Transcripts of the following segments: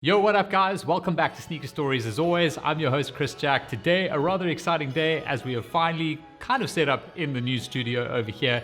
Yo, what up guys? Welcome back to Sneaker Stories. As always, I'm your host Chris Jack. Today, a rather exciting day as we have finally kind of set up in the new studio over here.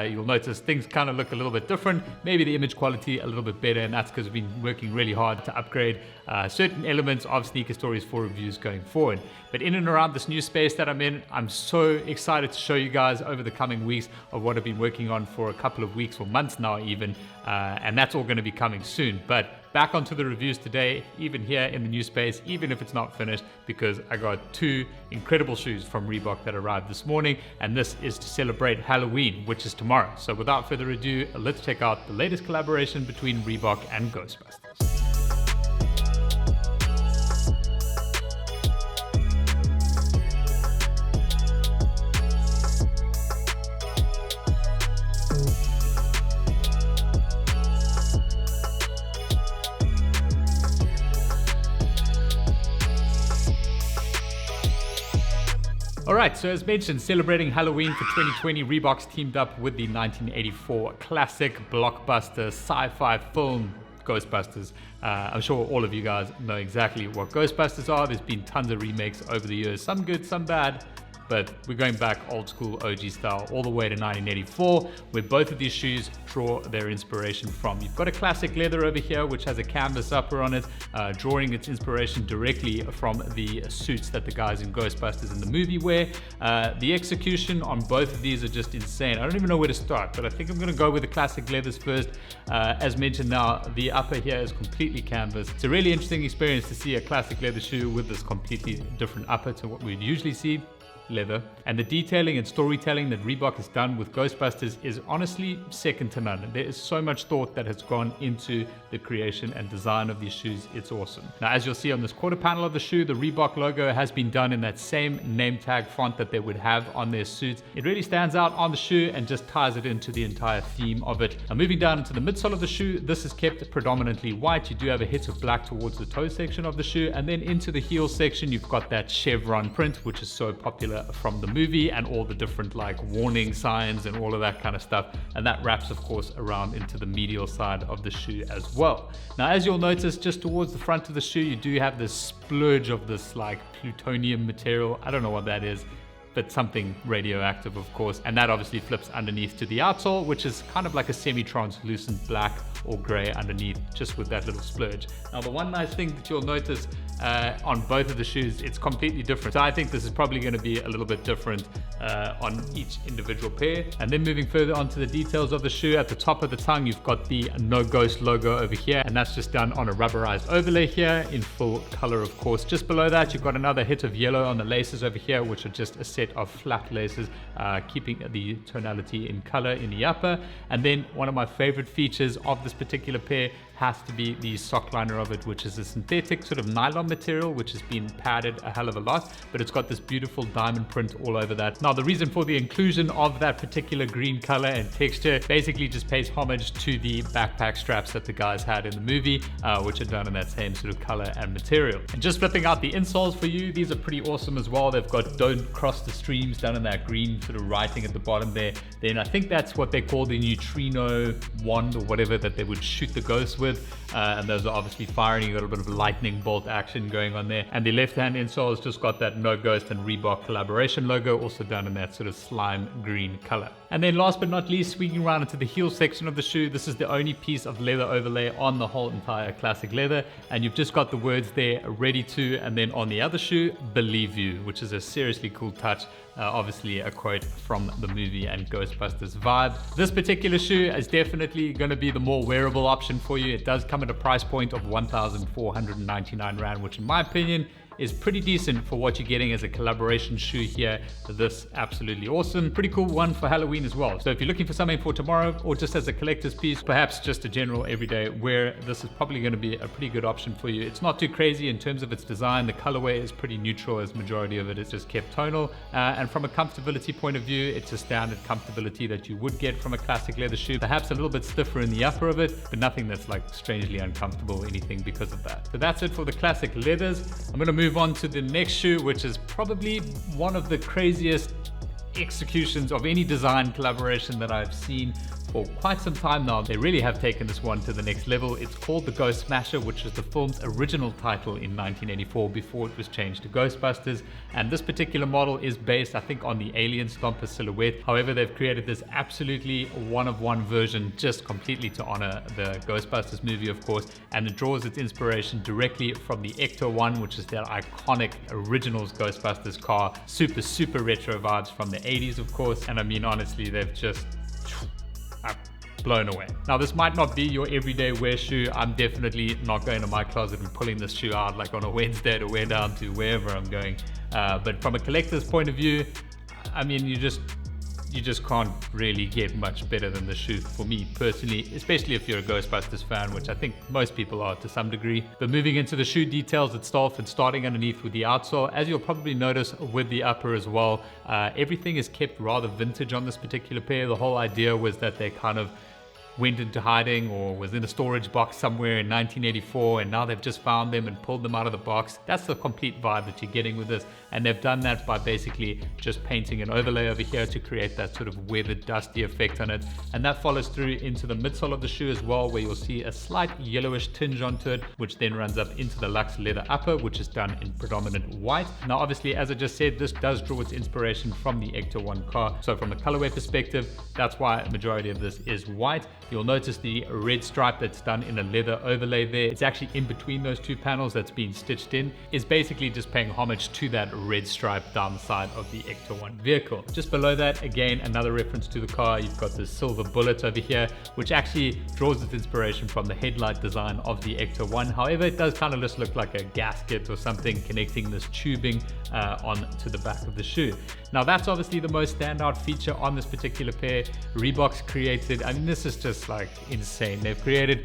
You'll notice things kind of look a little bit different. Maybe the image quality a little bit better, and that's because we've been working really hard to upgrade certain elements of Sneaker Stories for reviews going forward. But in and around this new space that I'm in, I'm so excited to show you guys over the coming weeks of what I've been working on for a couple of weeks or months now even, and that's all going to be coming soon. But back onto the reviews today, even here in the new space, even if it's not finished, because I got two incredible shoes from Reebok that arrived this morning, and this is to celebrate Halloween, which is tomorrow. So without further ado, let's check out the latest collaboration between Reebok and Ghostbusters. Alright, so as mentioned, celebrating Halloween for 2020, Reebok's teamed up with the 1984 classic blockbuster sci-fi film Ghostbusters. I'm sure all of you guys know exactly what Ghostbusters are. There's been tons of remakes over the years, some good, some bad. But we're going back old school OG style all the way to 1984, where both of these shoes draw their inspiration from. You've got a classic leather over here, which has a canvas upper on it, drawing its inspiration directly from the suits that the guys in Ghostbusters in the movie wear. The execution on both of these are just insane. I don't even know where to start, but I think I'm going to go with the classic leathers first. As mentioned now, the upper here is completely canvas. It's a really interesting experience to see a classic leather shoe with this completely different upper to what we'd usually see. Leather. And the detailing and storytelling that Reebok has done with Ghostbusters is honestly second to none. There is so much thought that has gone into the creation and design of these shoes. It's awesome. Now, as you'll see on this quarter panel of the shoe, the Reebok logo has been done in that same name tag font that they would have on their suits. It really stands out on the shoe and just ties it into the entire theme of it. Now, moving down into the midsole of the shoe, this is kept predominantly white. You do have a hit of black towards the toe section of the shoe, and then into the heel section, you've got that chevron print, which is so popular from the movie, and all the different like warning signs and all of that kind of stuff, and that wraps of course around into the medial side of the shoe as well. Now, as you'll notice, just towards the front of the shoe, you do have this splurge of this like plutonium material. I don't know what that is, but something radioactive of course, and that obviously flips underneath to the outsole, which is kind of like a semi-translucent black or gray underneath, just with that little splurge. Now, the one nice thing that you'll notice on both of the shoes, it's completely different. So I think this is probably going to be a little bit different on each individual pair. And then moving further onto the details of the shoe, at the top of the tongue, you've got the No Ghost logo over here, and that's just done on a rubberized overlay here in full color, of course. Just below that, you've got another hit of yellow on the laces over here, which are just a set of flat laces, keeping the tonality in color in the upper. And then one of my favorite features of this particular pair has to be the sock liner of it, which is a synthetic sort of nylon material, which has been padded a hell of a lot, but it's got this beautiful diamond print all over that. Now, the reason for the inclusion of that particular green color and texture basically just pays homage to the backpack straps that the guys had in the movie, which are done in that same sort of color and material. And just flipping out the insoles for you, these are pretty awesome as well. They've got "Don't Cross the Streams" done in that green sort of writing at the bottom there. Then I think that's what they call the neutrino wand or whatever that they would shoot the ghosts with. And those are obviously firing. You've got a bit of lightning bolt action going on there. And the left-hand insole has just got that No Ghost and Reebok collaboration logo, also done in that sort of slime green color. And then last but not least, swinging around into the heel section of the shoe, this is the only piece of leather overlay on the whole entire classic leather. And you've just got the words there, "Ready to," and then on the other shoe, "Believe You," which is a seriously cool touch. Obviously a quote from the movie and Ghostbusters vibe. This particular shoe is definitely going to be the more wearable option for you. It does come at a price point of 1,499 Rand, which in my opinion is pretty decent for what you're getting as a collaboration shoe here. This absolutely awesome. Pretty cool one for Halloween as well. So if you're looking for something for tomorrow, or just as a collector's piece, perhaps just a general everyday wear, this is probably going to be a pretty good option for you. It's not too crazy in terms of its design. The colorway is pretty neutral, as majority of it is just kept tonal. And from a comfortability point of view, it's a standard comfortability that you would get from a classic leather shoe. Perhaps a little bit stiffer in the upper of it, but nothing that's like strangely uncomfortable or anything because of that. So that's it for the classic leathers. I'm going to move on to the next shoe, which is probably one of the craziest executions of any design collaboration that I've seen for quite some time now. They really have taken this one to the next level. It's called the Ghost Smasher, which was the film's original title in 1984 before it was changed to Ghostbusters. And this particular model is based, I think, on the Alien Stomper silhouette. However, they've created this absolutely one-of-one version just completely to honor the Ghostbusters movie, of course, and it draws its inspiration directly from the Ecto 1, which is their iconic originals Ghostbusters car. Super retro vibes from the 80s, of course, and I mean, honestly, they've just blown away. Now, this might not be your everyday wear shoe. I'm definitely not going to my closet and pulling this shoe out like on a Wednesday to wear down to wherever I'm going. But from a collector's point of view, I mean, you just can't really get much better than the shoe for me personally, especially if you're a Ghostbusters fan, which I think most people are to some degree. But moving into the shoe details itself and starting underneath with the outsole, as you'll probably notice with the upper as well, everything is kept rather vintage on this particular pair. The whole idea was that they kind of went into hiding or was in a storage box somewhere in 1984, and now they've just found them and pulled them out of the box. That's the complete vibe that you're getting with this, and they've done that by basically just painting an overlay over here to create that sort of weathered, dusty effect on it. And that follows through into the midsole of the shoe as well, where you'll see a slight yellowish tinge onto it, which then runs up into the luxe leather upper, which is done in predominant white. Now obviously, as I just said, this does draw its inspiration from the Ecto 1 car, so from a colorway perspective, that's why a majority of this is white. You'll notice the red stripe that's done in a leather overlay there. It's actually in between those two panels that's been stitched in. Is basically just paying homage to that red stripe down the side of the Ecto 1 vehicle. Just below that, again, another reference to the car. You've got this silver bullet over here, which actually draws its inspiration from the headlight design of the Ecto 1. However, it does kind of just look like a gasket or something connecting this tubing onto the back of the shoe. Now that's obviously the most standout feature on this particular pair. Reebok's created, I mean, this is just like insane. They've created,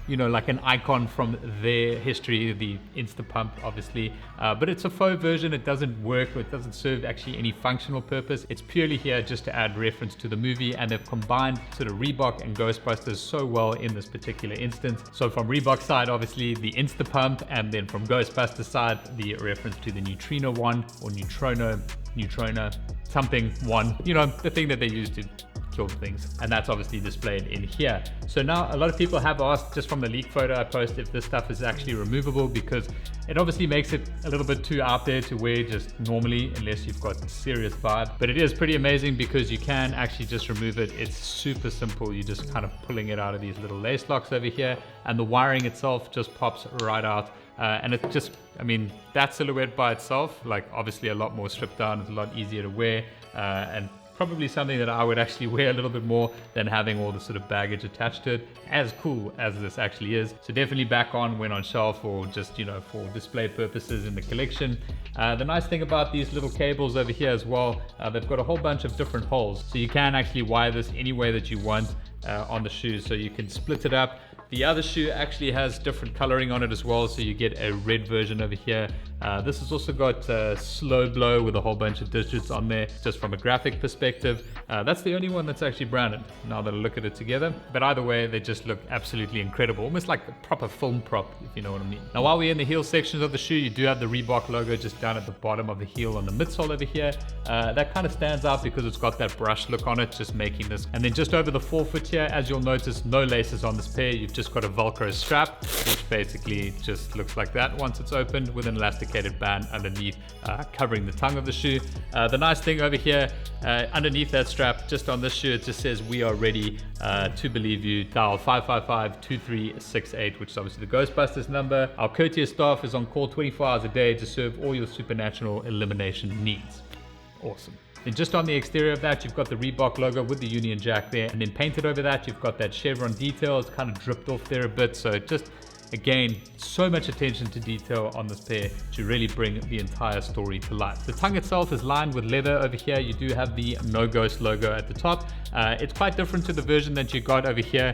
you know, like an icon from their history, the Insta Pump, obviously, but it's a faux version. It doesn't work, or it doesn't serve actually any functional purpose. It's purely here just to add reference to the movie, and they've combined sort of Reebok and Ghostbusters so well in this particular instance. So from Reebok's side, obviously the Insta Pump, and then from Ghostbusters side, the reference to the Neutrino one, or Neutrona, something one, you know, the thing that they use to kill things, and that's obviously displayed in here. So now a lot of people have asked, just from the leak photo I posted, if this stuff is actually removable, because it obviously makes it a little bit too out there to wear just normally, unless you've got serious vibe. But it is pretty amazing because you can actually just remove it. It's super simple. You're just kind of pulling it out of these little lace locks over here, and the wiring itself just pops right out. And it just, I mean, that silhouette by itself, like obviously a lot more stripped down, it's a lot easier to wear, and probably something that I would actually wear a little bit more than having all the sort of baggage attached to it, as cool as this actually is. So definitely back on when on shelf, or just, you know, for display purposes in the collection. The nice thing about these little cables over here as well, they've got a whole bunch of different holes, so you can actually wire this any way that you want on the shoes, so you can split it up. The other shoe actually has different coloring on it as well, so you get a red version over here. This has also got slow blow with a whole bunch of digits on there, just from a graphic perspective. That's the only one that's actually branded, now that I look at it together. But either way, they just look absolutely incredible, almost like a proper film prop, if you know what I mean. Now, while we're in the heel sections of the shoe, you do have the Reebok logo just down at the bottom of the heel on the midsole over here. That kind of stands out because it's got that brush look on it, just making this. And then just over the forefoot here, as you'll notice, no laces on this pair. You've just got a Velcro strap, which basically just looks like that once it's opened, with an elasticated band underneath covering the tongue of the shoe. The nice thing over here, underneath that strap, just on this shoe, it just says, "We are ready to believe you. Dial 555-2368, which is obviously the Ghostbusters number. Our courteous staff is on call 24 hours a day to serve all your supernatural elimination needs." Awesome. Then just on the exterior of that, you've got the Reebok logo with the Union Jack there, and then painted over that, you've got that chevron detail. It's kind of dripped off there a bit, so it just, again, so much attention to detail on this pair to really bring the entire story to life. The tongue itself is lined with leather over here. You do have the No Ghost logo at the top. It's quite different to the version that you got over here.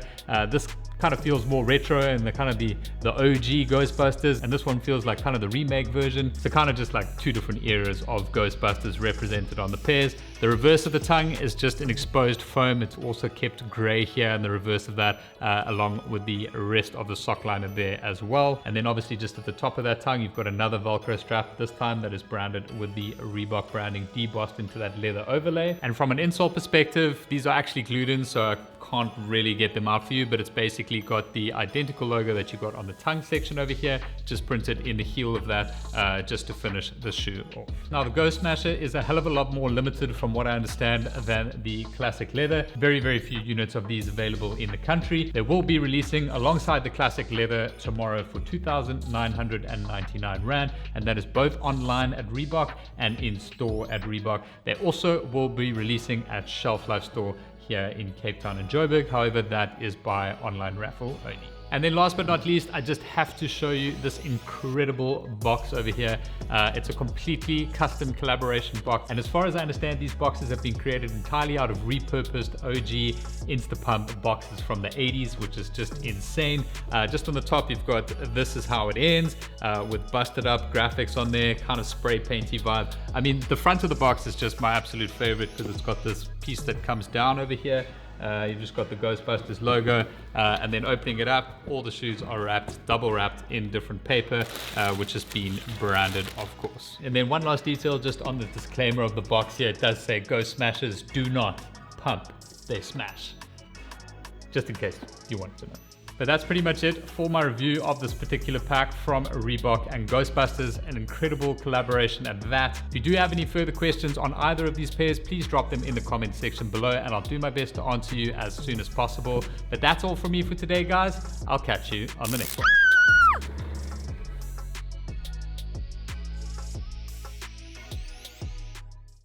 This kind of feels more retro and the kind of the OG Ghostbusters, and this one feels like kind of the remake version. So kind of just like two different eras of Ghostbusters represented on the pairs. The reverse of the tongue is just an exposed foam. It's also kept gray here in the reverse of that, along with the rest of the sock liner there as well. And then obviously just at the top of that tongue, you've got another Velcro strap, this time that is branded with the Reebok branding debossed into that leather overlay. And from an insole perspective, these are actually glued in, so I can't really get them out for you, but it's basically got the identical logo that you got on the tongue section over here, just printed in the heel of that, just to finish the shoe off. Now the Ghost Smasher is a hell of a lot more limited from what I understand than the classic leather. Very, very few units of these available in the country. They will be releasing alongside the classic leather tomorrow for 2,999 Rand, and that is both online at Reebok and in store at Reebok. They also will be releasing at Shelf Life Store here in Cape Town and Joburg. However, that is by online raffle only. And then last but not least, I just have to show you this incredible box over here. It's a completely custom collaboration box. And as far as I understand, these boxes have been created entirely out of repurposed OG Instapump boxes from the 80s, which is just insane. Just on the top, you've got "This is how it ends," with busted up graphics on there, kind of spray painty vibe. I mean, the front of the box is just my absolute favorite because it's got this piece that comes down over here. You've just got the Ghostbusters logo, and then opening it up, all the shoes are wrapped, double wrapped in different paper, which has been branded, of course. And then one last detail just on the disclaimer of the box here, it does say Ghost Smashers do not pump, they smash. Just in case you wanted to know. But that's pretty much it for my review of this particular pack from Reebok and Ghostbusters. An incredible collaboration at that. If you do have any further questions on either of these pairs, please drop them in the comment section below and I'll do my best to answer you as soon as possible. But that's all from me for today, guys. I'll catch you on the next one.